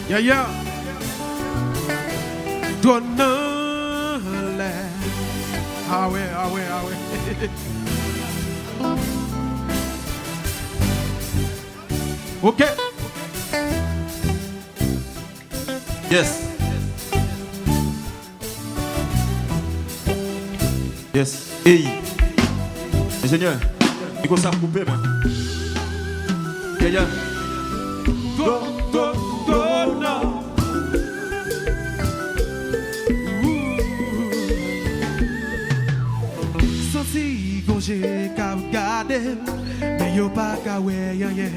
Yeah, yeah. Donne-le. Ah ouais, ah ouais, ah ouais. Ok. Yes. Yes. Hey. Ingénieur. Il faut ça couper, moi. Yeah, yeah. Senti gaucher qu'à regarder, mais yo pas qu'à ouais rien.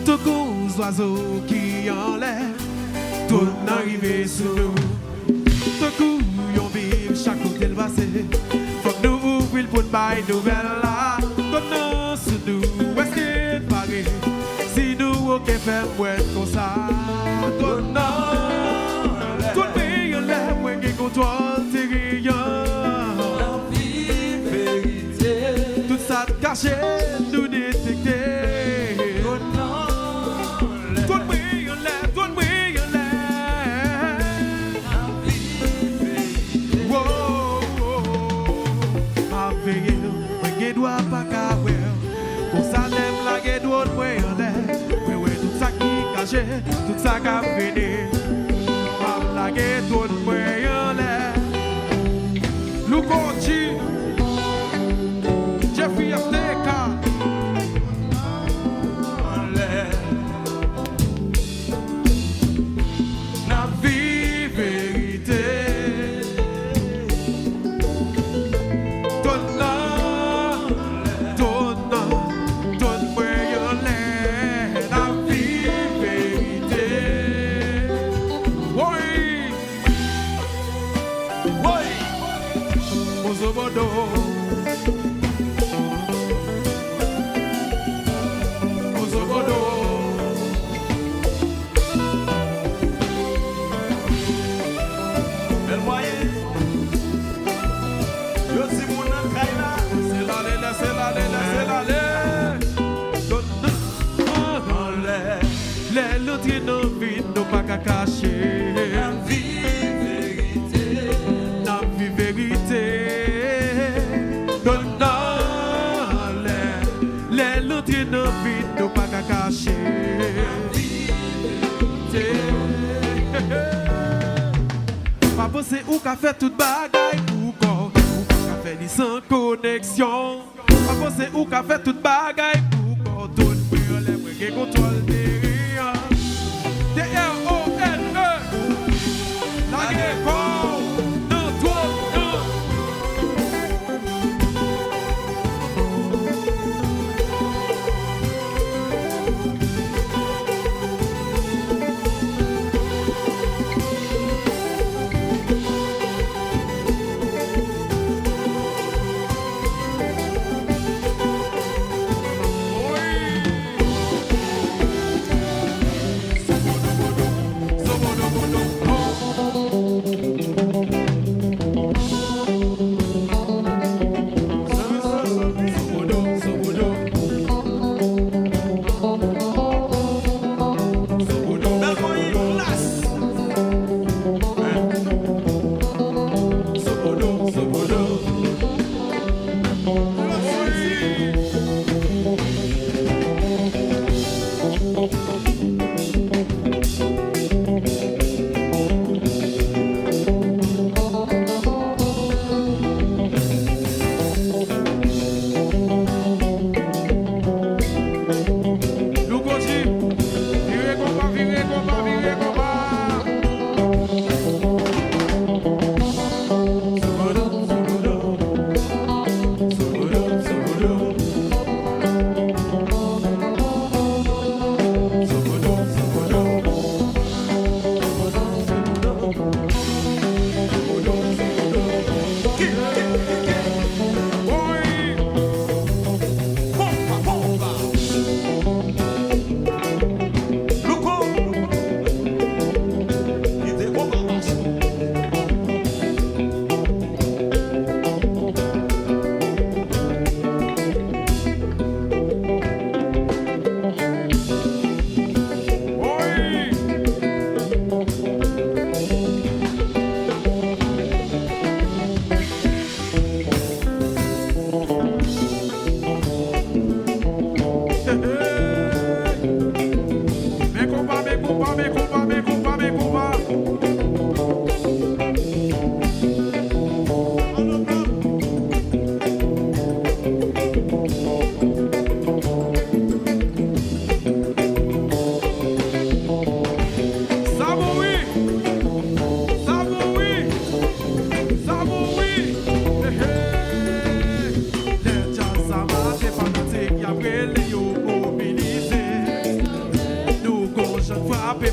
Tout gros oiseaux qui en l'air, tout n'arrive sous nous. Tout coup yon vive chaque côté le passé. Faut que nous ouvrir pour bail nouvelle là. Tout non sous nous, est-ce qu'il paraît? Si nous ok faire ouais comme ça. Tout non, tout le pays en l'air, moi qui contrôle tes rayons. Caché, nous détecter. Tout le bruit en l'air, tout le bruit en l'air. Wow, ma veille, moi qui dois pas caouer. Pour ça lève la gueule, tout le bruit en l'air. Ouais, tout ça qui caché, tout ça qui a fini. Ma la gueule, tout le bruit en l'air. Nous continuons. Jeffrey Africa. La vie vérité. Donne-moi yon l'air. La vie vérité. Oui. Oui. Ozobodo. L'autre non vide, nous pas qu'à cacher. La vie vérité. La vie vérité. Les l'autre non vide, nous pas qu'à cacher. La vie vérité. Pas penser où qu'a fait toute bagaille ou quoi. Ou qu'a fait ni sans connexion. Pas penser où qu'a fait toute bagaille ou quoi. Tout le monde qui contrôle des rien. D-R-O-N-E. La guerre, non, toi, non.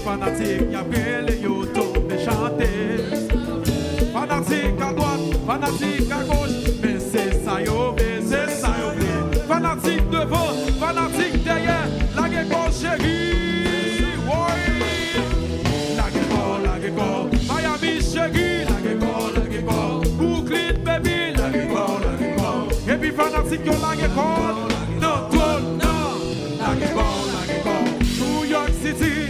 Fanatique, y'a brûlé, yo tombé chanter. Fanatique à droite, fanatique à gauche, mais c'est ça yo, fanatique devant, fanatique derrière, la guécole chérie. Oui, la guécole, Miami chérie, la guécole, Brooklyn baby, la guécole. Et puis fanatique yo la guécole, non, toi, non, la guécole, New York City.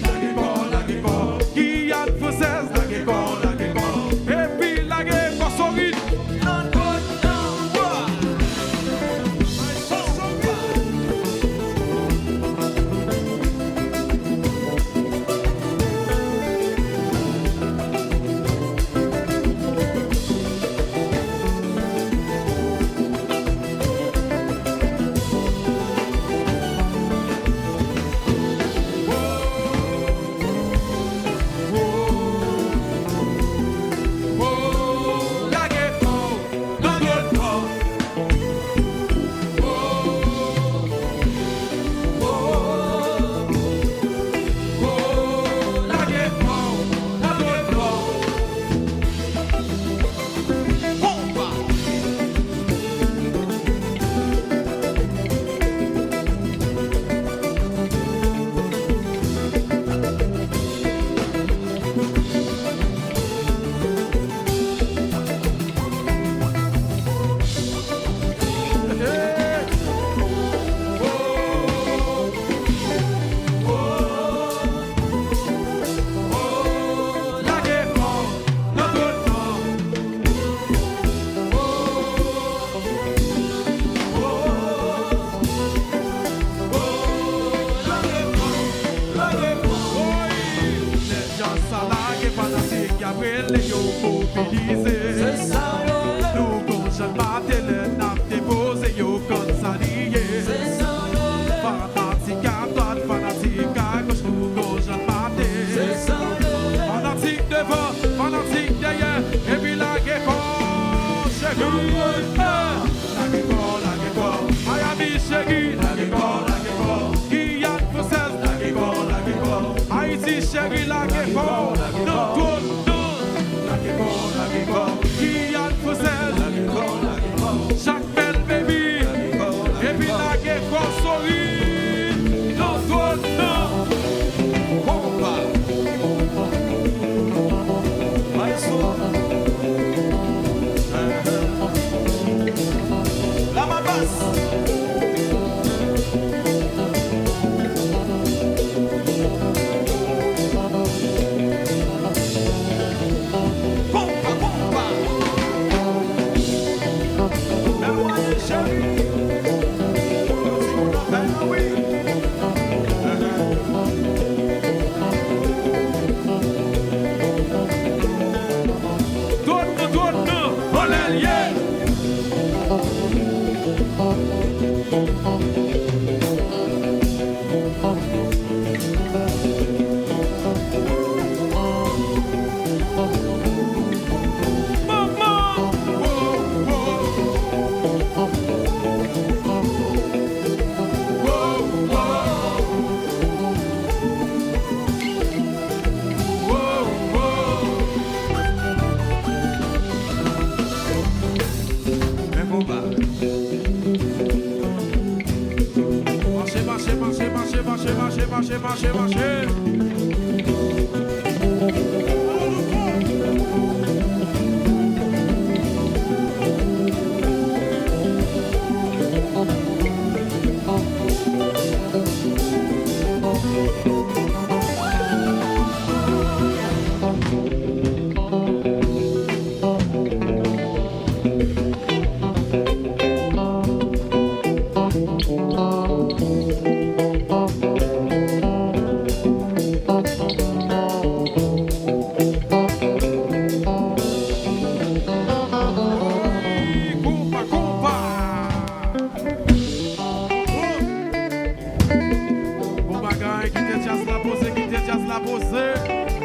Marchez. jazz la pose, quitter jazz la pose.